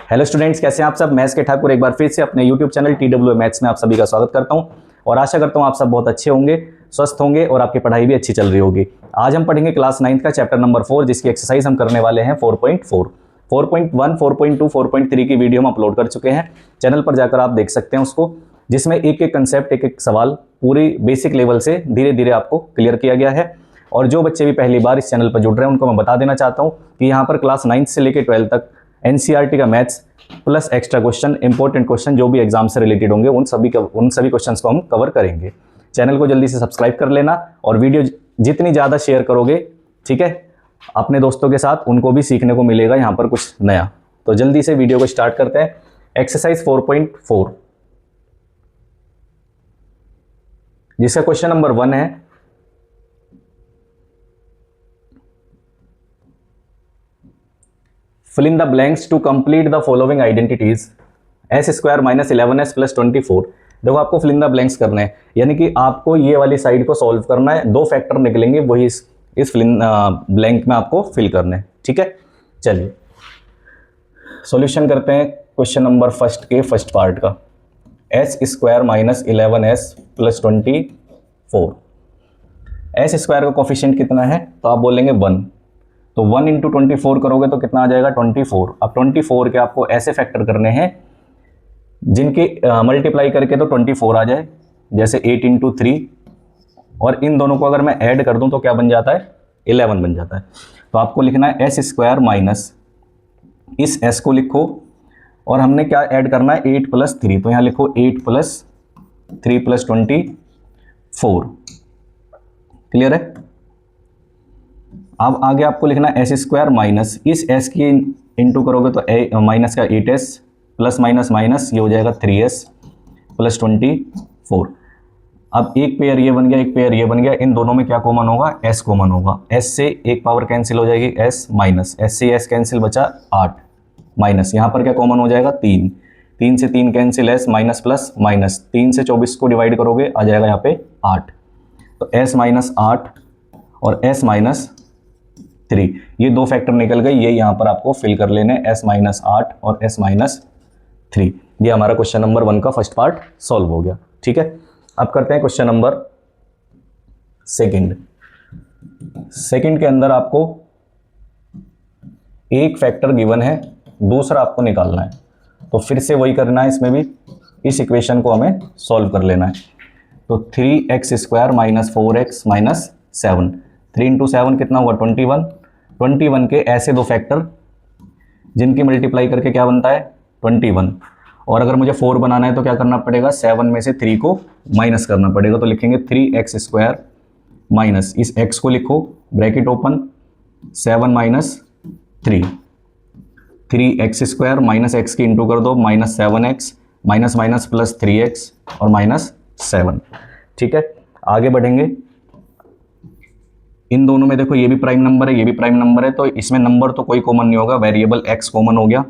Hello students, कैसे हैं आप सब। मैथ्स के ठाकुर एक बार फिर से अपने यूट्यूब चैनल TW मैथ्स में आप सभी का स्वागत करता हूं और आशा करता हूं आप सब बहुत अच्छे होंगे, स्वस्थ होंगे और आपकी पढ़ाई भी अच्छी चल रही होगी। आज हम पढ़ेंगे क्लास 9 का चैप्टर नंबर 4, जिसकी एक्सरसाइज हम करने वाले हैं 4.4, 4.1, 4.2, 4.3 की वीडियो हम अपलोड कर चुके हैं। चैनल पर जाकर आप देख सकते हैं उसको, जिसमें एक एक कंसेप्ट, एक एक सवाल पूरी बेसिक लेवल से धीरे धीरे आपको क्लियर किया गया है। और जो बच्चे भी पहली बार इस चैनल पर जुड़ रहे हैं उनको मैं बता देना चाहता हूँ कि यहाँ पर क्लास 9 से लेकर 12 तक NCERT का maths plus extra question, important question जो भी एग्जाम से रिलेटेड होंगे उन सभी क्वेश्चंस को हम कवर करेंगे। चैनल को जल्दी से सब्सक्राइब कर लेना और वीडियो जितनी ज़्यादा शेयर करोगे, ठीक है, अपने दोस्तों के साथ, उनको भी सीखने को मिलेगा यहाँ पर कुछ नया। तो जल्दी से वीडियो को स्टार्ट करते हैं। एक्सरसाइज 4.4 जिसका क्वेश्चन नंबर 1 है, fill in the blanks to complete the following identities s square minus 11s plus 24। देखो आपको fill in the blanks करना है, यानी कि आपको ये वाली साइड को सॉल्व करना है। दो फैक्टर निकलेंगे, वही इस fill in blank में आपको फिल करने हैं, ठीक है। चलिए सॉल्यूशन करते हैं क्वेश्चन नंबर फर्स्ट के फर्स्ट पार्ट का। s square minus 11s plus 24। S square का कोफिशिएंट कितना है, तो आप बोलेंगे 1, तो 1 इंटू 24 करोगे तो कितना आ जाएगा 24। अब 24 के आपको ऐसे फैक्टर करने हैं जिनके मल्टीप्लाई करके तो 24 आ जाए, जैसे 8 इंटू 3, और इन दोनों को अगर मैं ऐड कर दूं तो क्या बन जाता है, 11 बन जाता है। तो आपको लिखना है एस स्क्वायर माइनस, इस एस को लिखो और हमने क्या ऐड करना है 8 प्लस 3, तो यहाँ लिखो 8 प्लस 3 प्लस 24। क्लियर है। अब आगे आपको लिखना है एस स्क्वायर माइनस, इस एस की इंटू करोगे तो माइनस का 8s प्लस माइनस माइनस ये हो जाएगा 3s प्लस 24। अब एक पेयर ये बन गया, एक पेयर ये बन गया, इन दोनों में क्या कॉमन होगा, s कॉमन होगा। s से एक पावर कैंसिल हो जाएगी, s माइनस s से s कैंसिल बचा 8 माइनस, यहाँ पर क्या कॉमन हो जाएगा 3, 3 से 3 cancel, s minus plus minus, 3 से 24 को डिवाइड करोगे आ जाएगा यहाँ पे 8, तो s माइनस 8 और s माइनस 3, ये दो फैक्टर निकल गए, ये यहाँ पर आपको फिल कर लेने s माइनस 8 और s माइनस 3। ये हमारा क्वेश्चन नंबर 1 का फर्स्ट पार्ट सॉल्व हो गया, ठीक है। अब करते हैं क्वेश्चन नंबर सेकंड के अंदर आपको एक फैक्टर गिवन है, दूसरा आपको निकालना है, तो फिर से वही करना है, इसमें भी इस इक्वेशन को हमें सॉल्व कर लेना है। तो 3x square minus 4x minus 7, 3 into 7 कितना हुआ 21, 21 के ऐसे दो फैक्टर जिनकी मल्टीप्लाई करके क्या बनता है 21, और अगर मुझे 4 बनाना है तो क्या करना पड़ेगा, 7 में से 3 को माइनस करना पड़ेगा, तो लिखेंगे 3x स्क्वायर माइनस, इस x को लिखो bracket open 7 minus 3, 3x square minus x की इंटू कर दो minus 7x minus minus plus 3x और माइनस 7, ठीक है। आगे बढ़ेंगे, इन दोनों में देखो ये भी प्राइम नंबर है, ये भी प्राइम नंबर है, तो इसमें नंबर तो कोई कॉमन नहीं होगा, वेरिएबल x कॉमन हो गया,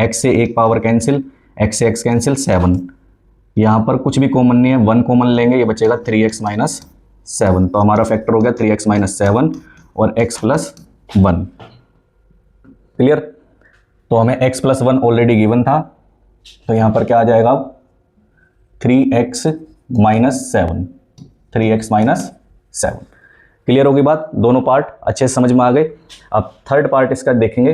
x से एक पावर कैंसिल, x से x कैंसिल 7, यहाँ पर कुछ भी कॉमन नहीं है, 1 कॉमन लेंगे, ये बचेगा 3x माइनस 7, तो हमारा फैक्टर हो गया 3x माइनस 7 और x प्लस 1। क्लियर। तो हमें x प्लस 1 ऑलरेडी गिवन था, तो यहाँ पर क्या आ जाएगा 3x minus 7, 3x minus 7। Clear होगी बात, दोनों पार्ट अच्छे से समझ में आ गए। अब थर्ड पार्ट इसका देखेंगे।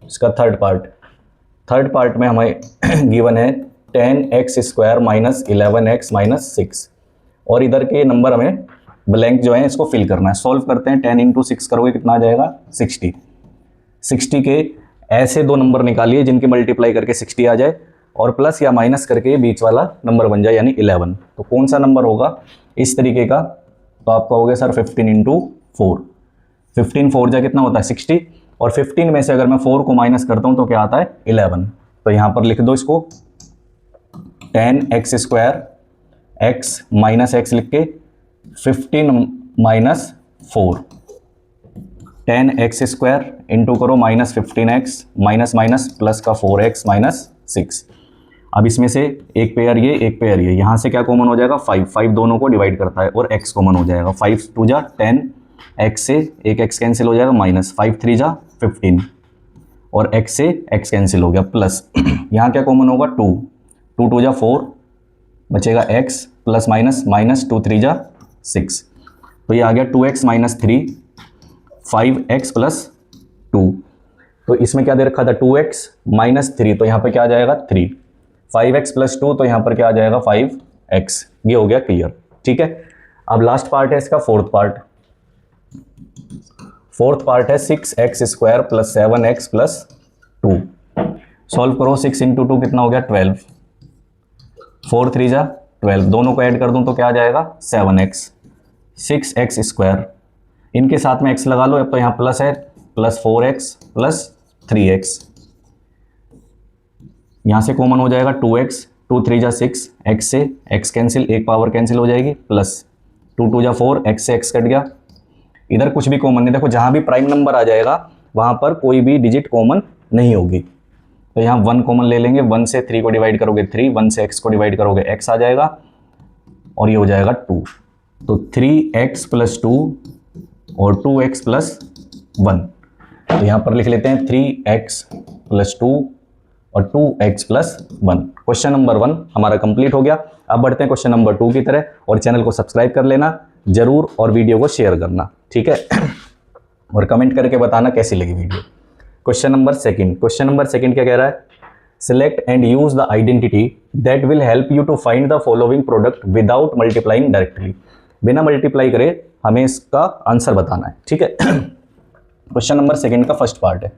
इसका थर्ड पार्ट में हमें गिवन है 10x square minus 11x minus 6, और इधर के नंबर हमें ब्लैंक जो है इसको फिल करना है। सॉल्व करते हैं, 10 इंटू 6 करोगे कितना आ जाएगा 60, 60 के ऐसे दो नंबर निकालिए जिनकी मल्टीप्लाई करके 60 आ जाए और प्लस या माइनस करके बीच वाला नंबर बन जाए, यानी 11। तो कौन सा नंबर होगा इस तरीके का, तो आप कहोगे सर 15 इंटू 4, 15 4 जा कितना होता है 60, और 15 में से अगर मैं 4 को माइनस करता हूँ तो क्या आता है 11। तो यहाँ पर लिख दो इसको 10x square x minus x लिख के 15 माइनस 4, 10x स्क्वायर इंटू करो minus 15x minus minus plus का 4x माइनस 6, अब इसमें से एक पेयर ये, एक पेयर ये, यहाँ से क्या कॉमन हो जाएगा 5, 5 दोनों को डिवाइड करता है और x कॉमन हो जाएगा, 5 2 जा 10, x से एक x कैंसिल हो जाएगा, माइनस 5 3 जा 15 और x से x कैंसिल हो गया, प्लस यहाँ क्या कॉमन होगा 2, 2 2 जा 4 बचेगा x, प्लस माइनस माइनस 2 3 जा 6, तो ये आ गया 2x माइनस 3, 5x प्लस 2। तो इसमें क्या दे रखा था 2x माइनस 3, तो यहाँ पे क्या आ जाएगा 3, 5x प्लस 2, तो यहाँ पर क्या आ जाएगा 5x। ये हो गया क्लियर, ठीक है। अब लास्ट पार्ट है इसका फोर्थ पार्ट। फोर्थ पार्ट है 6x square plus 7x plus 2। Solve करो, 6 इंटू 2 कितना हो गया 12, 4 3 जा 12, दोनों को ऐड कर दूं तो क्या आ जाएगा 7x, 6x स्क्वायर, इनके साथ में x लगा लो, अब तो यहाँ प्लस है, प्लस 4x प्लस 3x, यहाँ से कॉमन हो जाएगा 2x, 2 3 जा 6, x से x कैंसिल, एक पावर कैंसिल हो जाएगी, प्लस 2 2 जा 4, x से x कट गया, इधर कुछ भी कॉमन नहीं। देखो जहाँ भी प्राइम नंबर आ जाएगा वहाँ पर कोई भी डिजिट कॉमन नहीं होगी, तो यहाँ 1 कॉमन ले लेंगे, 1 से 3 को डिवाइड करोगे 3, 1 से x को डिवाइड करोगे x आ जाएगा और ये हो जाएगा 2, तो 3x प्लस 2 और 2x प्लस 1, तो यहाँ पर लिख लेते हैं 3x प्लस 2 और 2x प्लस 1। क्वेश्चन नंबर 1 हमारा कंप्लीट हो गया। अब बढ़ते हैं क्वेश्चन नंबर 2 की तरह, और चैनल को सब्सक्राइब कर लेना जरूर और वीडियो को शेयर करना, ठीक है और कमेंट करके बताना कैसी लगी वीडियो। क्वेश्चन नंबर सेकंड क्या कह रहा है, select and use the identity that will help you to find the following product without multiplying directly. बिना मल्टीप्लाई करे हमें इसका आंसर बताना है, ठीक है। क्वेश्चन नंबर सेकंड का फर्स्ट पार्ट है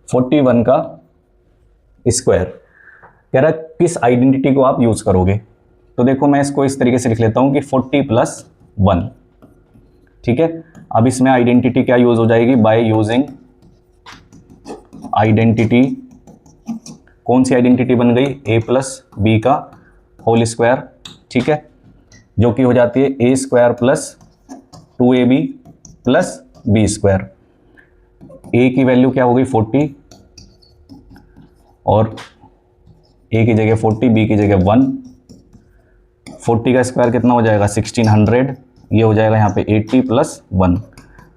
41 का स्क्वायर, कह रहा है किस आइडेंटिटी को आप यूज करोगे। तो देखो मैं इसको इस तरीके से लिख लेता हूं कि 40 प्लस 1, ठीक है। अब इसमें आइडेंटिटी क्या यूज हो जाएगी, बाय यूजिंग आइडेंटिटी, कौन सी आइडेंटिटी बन गई, a प्लस बी का होल स्क्वायर, ठीक है, जो कि हो जाती है a square plus 2ab plus B square. a की वैल्यू क्या हो गई 40 और a की जगह 40, b की जगह 1, 40 का स्क्वायर कितना हो जाएगा 1600, ये हो जाएगा यहाँ पे 80 प्लस 1,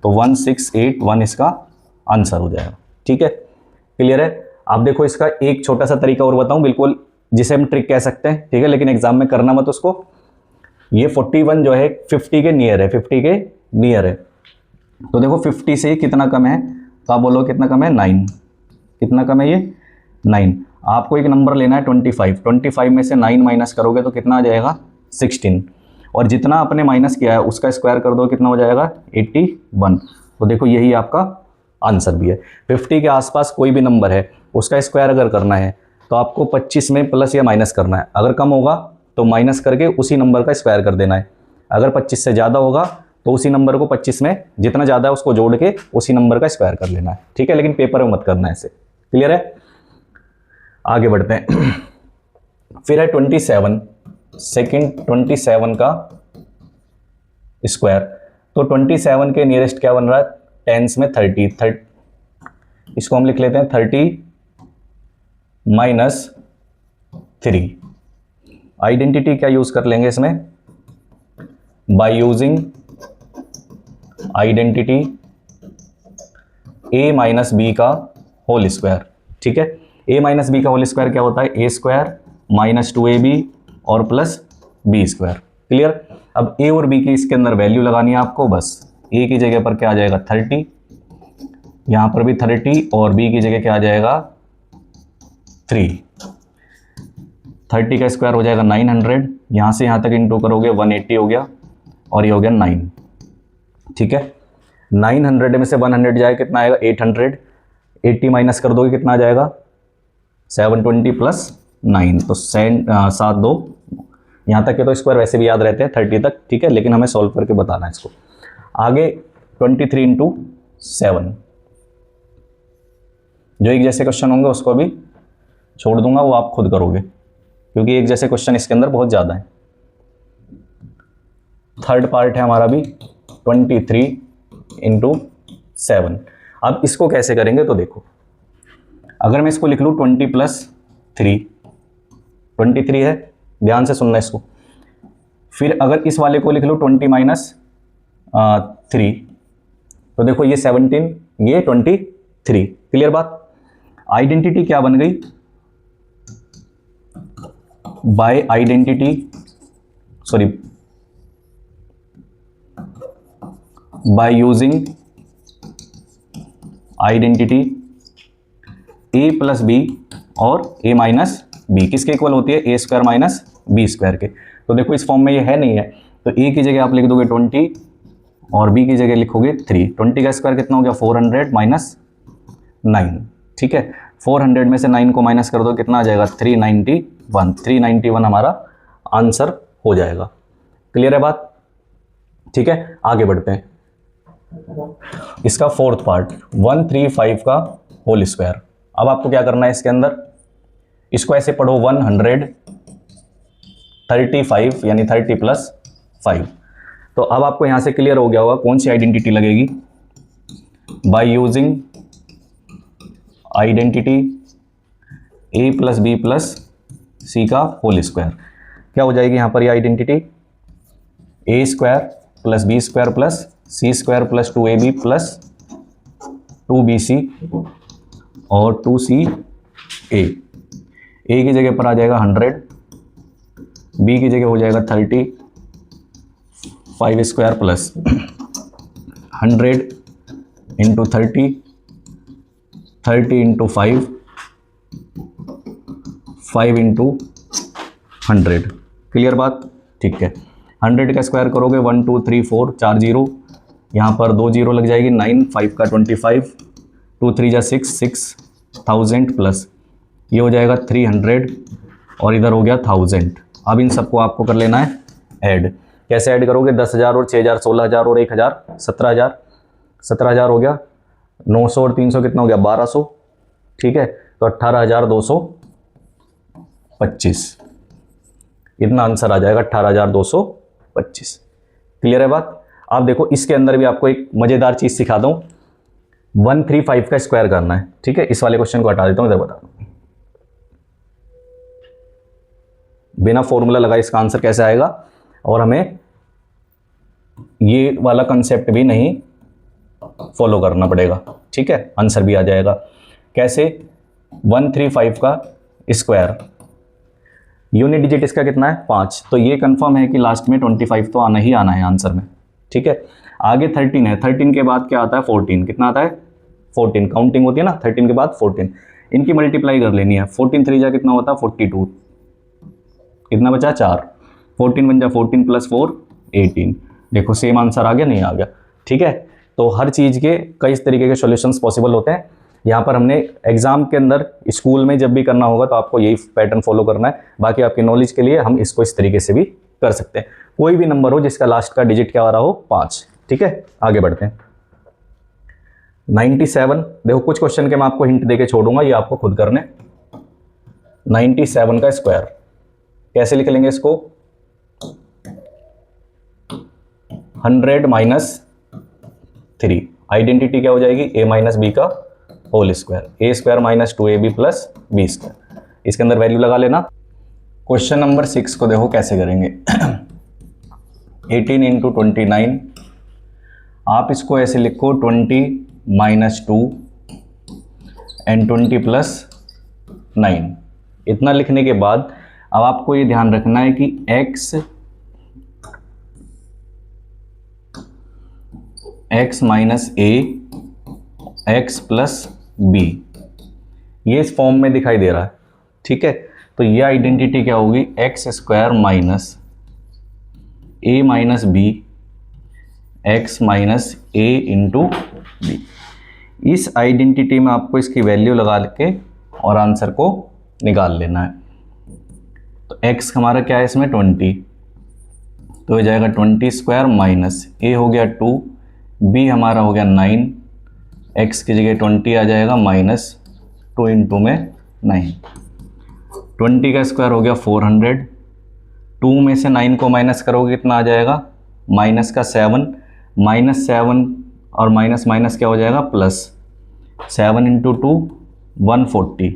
तो 1681 इसका आंसर हो जाएगा, ठीक है। क्लियर है। आप देखो इसका एक छोटा सा तरीका और बताऊं, बिल्कुल जिसे हम ट्रिक कह सकते हैं, ठीक है, लेकिन एग्जाम में करना मत उसको। ये 41 जो है 50 के नियर है, 50 के नियर है, तो देखो 50 से कितना कम है, तो आप बोलो कितना कम है 9, कितना कम है ये 9। आपको एक नंबर लेना है 25 में से 9 माइनस करोगे तो कितना आ जाएगा 16, और जितना आपने माइनस किया है उसका स्क्वायर कर दो कितना हो जाएगा 81। तो देखो यही आपका आंसर भी है। 50 के आसपास कोई भी नंबर है उसका स्क्वायर अगर करना है तो आपको 25 में प्लस या माइनस करना है, अगर कम होगा तो माइनस करके उसी नंबर का स्क्वायर कर देना है, अगर 25 से ज़्यादा होगा तो उसी नंबर को 25 में जितना ज़्यादा है उसको जोड़ के उसी नंबर का स्क्वायर कर लेना है, ठीक है, लेकिन पेपर में मत करना है इसे। क्लियर है। आगे बढ़ते हैं। फिर है 27 का स्क्वायर, तो 27 के नियरेस्ट क्या बन रहा है, टेंस में 30, इसको हम लिख लेते हैं 30 माइनस 3। आइडेंटिटी क्या यूज कर लेंगे इसमें, by using identity a minus B का होल स्क्वायर, ठीक है। a माइनस बी का होल स्क्वायर क्या होता है, a स्क्वायर माइनस 2ab और प्लस बी स्क्वायर। क्लियर। अब a और b की इसके अंदर वैल्यू लगानी है आपको, बस a की जगह पर क्या आ जाएगा 30, यहाँ पर भी 30 और b की जगह क्या आ जाएगा 3। 30 का स्क्वायर हो जाएगा 900, यहाँ से यहाँ तक इंटू करोगे 180 हो गया और ये हो गया 9, ठीक है। 900 में से 100 जाए कितना आएगा 800, 80 माइनस कर दोगे कितना आ जाएगा 720 प्लस 9, तो 7 2, यहाँ तक के तो स्क्वायर वैसे भी याद रहते हैं 30 तक, ठीक है, लेकिन हमें सॉल्व करके बताना है इसको। आगे 23 इंटू 7, जो एक जैसे क्वेश्चन होंगे उसको भी छोड़ दूंगा, वो आप खुद करोगे क्योंकि एक जैसे क्वेश्चन इसके अंदर बहुत ज़्यादा है। थर्ड पार्ट है हमारा भी 23 इंटू 7। अब इसको कैसे करेंगे, तो देखो अगर मैं इसको लिख लूँ 20 प्लस 3, 23 है, ध्यान से सुनना इसको। फिर अगर इस वाले को लिख लो 20 माइनस 3, तो देखो ये 17, ये 23। क्लियर बात। आइडेंटिटी क्या बन गई, by identity, sorry, by using identity A plus B और ए माइनस बी किसके इक्वल होती है, A square minus B square के। तो देखो इस फॉर्म में ये है नहीं है, तो ए की जगह आप लिख दोगे 20 और बी की जगह लिखोगे 3। 20 का स्क्वायर कितना हो गया, 400 माइनस 9। ठीक है, 400 में से 9 को माइनस कर दो, कितना आ जाएगा, 391। 391 हमारा आंसर हो जाएगा। क्लियर है बात। ठीक है, आगे बढ़ते हैं। इसका फोर्थ पार्ट 135 का होल स्क्वायर। अब आपको क्या करना है, इसके अंदर इसको ऐसे पढ़ो 135 यानी 30 प्लस 5। तो अब आपको यहां से क्लियर हो गया होगा कौन सी आइडेंटिटी लगेगी, by using identity A plus B plus C का होल स्क्वायर। क्या हो जाएगी यहां पर ये identity, A square plus B square plus C square plus 2ab plus 2bc और 2ca। ए की जगह पर आ जाएगा 100, बी की जगह हो जाएगा 30, 5 square plus 100 into 30, 30 into 5, 5 into 100। Clear बात। ठीक है, 100 का स्क्वायर करोगे 1 2 3 4 4 जीरो, यहाँ पर 2 जीरो लग जाएगी, 9, 5 का 25, 2 3 जा 6, 6000 प्लस ये हो जाएगा 300 और इधर हो गया 1000। अब इन सबको आपको कर लेना है ऐड। कैसे ऐड करोगे, 10,000 और 6,000 16,000 और 1,000 17,000, 17,000 हो गया, 900 और 300 कितना हो गया, 1,200। ठीक है, तो 18,225 इतना आंसर आ जाएगा, 18,225। क्लियर है बात। आप देखो इसके अंदर भी आपको एक मजेदार चीज सिखा दूं, 135 का स्क्वायर करना है। ठीक है, इस वाले क्वेश्चन को हटा देता हूं, इधर बता दूं, बिना फॉर्मूला लगाए इसका आंसर कैसे आएगा, और हमें ये वाला कंसेप्ट भी नहीं फॉलो करना पड़ेगा। ठीक है, आंसर भी आ जाएगा। कैसे, 135 का स्क्वायर, यूनिट डिजिट इसका कितना है, 5, तो ये कंफर्म है कि लास्ट में 25 तो आना ही आना है आंसर में। ठीक है, आगे 13 है, 13 के बाद क्या आता है, 14। कितना आता है, 14, काउंटिंग होती है ना, 13 के बाद 14, इनकी मल्टीप्लाई कर लेनी है। 14 3 जा कितना होता है, 42, कितना बचा, 4, 14 बन जा 14 प्लस 4 18। देखो सेम आंसर आ गया, नहीं आ गया। ठीक है, तो हर चीज़ के कई तरीके के सॉल्यूशंस पॉसिबल होते हैं। यहाँ पर हमने एग्जाम के अंदर, स्कूल में जब भी करना होगा तो आपको यही पैटर्न फॉलो करना है। बाकी आपकी नॉलेज के लिए हम इसको इस तरीके से भी कर सकते हैं। कोई भी नंबर हो जिसका लास्ट का डिजिट क्या आ रहा हो, 5। ठीक है, आगे बढ़ते हैं। 97, देखो कुछ क्वेश्चन के मैं आपको हिंट देके छोड़ूंगा, ये आपको खुद करने। 97 का स्क्वायर कैसे लिख लेंगे इसको, 100 माइनस 3, आइडेंटिटी क्या हो जाएगी, a माइनस बी का whole square, A square minus 2ab plus B square. इसके अंदर वैल्यू लगा लेना। क्वेश्चन नंबर 6 को देखो कैसे करेंगे। 18 इंटू 29, आप इसको ऐसे लिखो 20 माइनस 2 एंड 20 प्लस 9। इतना लिखने के बाद अब आपको ये ध्यान रखना है कि x minus a x plus B ये इस फॉर्म में दिखाई दे रहा है। ठीक है, तो ये आइडेंटिटी क्या होगी, x square minus a minus B x minus a into B. इस आइडेंटिटी में आपको इसकी वैल्यू लगा के और आंसर को निकाल लेना है। तो x हमारा क्या है इसमें, 20, तो हो जाएगा 20 स्क्वायर माइनस a हो गया 2, b हमारा हो गया 9, x की जगह 20 आ जाएगा माइनस 2 इंटू में 9। 20 का स्क्वायर हो गया 400, 2 में से 9 को माइनस करोगे कितना आ जाएगा, माइनस का 7, माइनस 7 और माइनस माइनस क्या हो जाएगा, प्लस 7 इंटू 2 140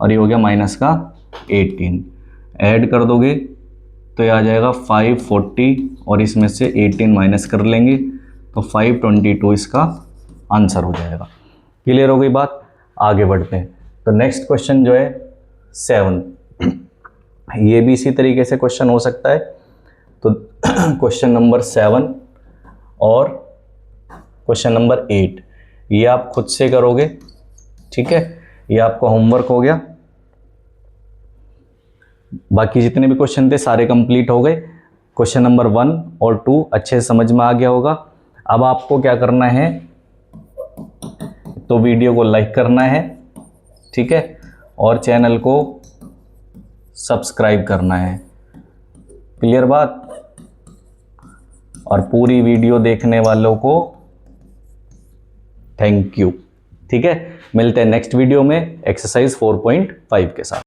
और ये हो गया माइनस का 18 ऐड कर दोगे तो ये आ जाएगा 540 और इसमें से 18 माइनस कर लेंगे तो 522 इसका आंसर हो जाएगा। क्लियर हो गई बात? आगे बढ़ते हैं। तो नेक्स्ट क्वेश्चन जो है 7, ये भी इसी तरीके से क्वेश्चन हो सकता है। तो क्वेश्चन नंबर 7 और क्वेश्चन नंबर 8 ये आप खुद से करोगे, ठीक है, ये आपका होमवर्क हो गया। बाकी जितने भी क्वेश्चन थे सारे कंप्लीट हो गए। क्वेश्चन नंबर 1 और 2 अच्छे से समझ में आ गया होगा। अब आपको क्या करना है, तो वीडियो को लाइक करना है, ठीक है, और चैनल को सब्सक्राइब करना है। क्लियर बात? और पूरी वीडियो देखने वालों को थैंक यू। ठीक है, मिलते हैं नेक्स्ट वीडियो में एक्सरसाइज 4.5 के साथ।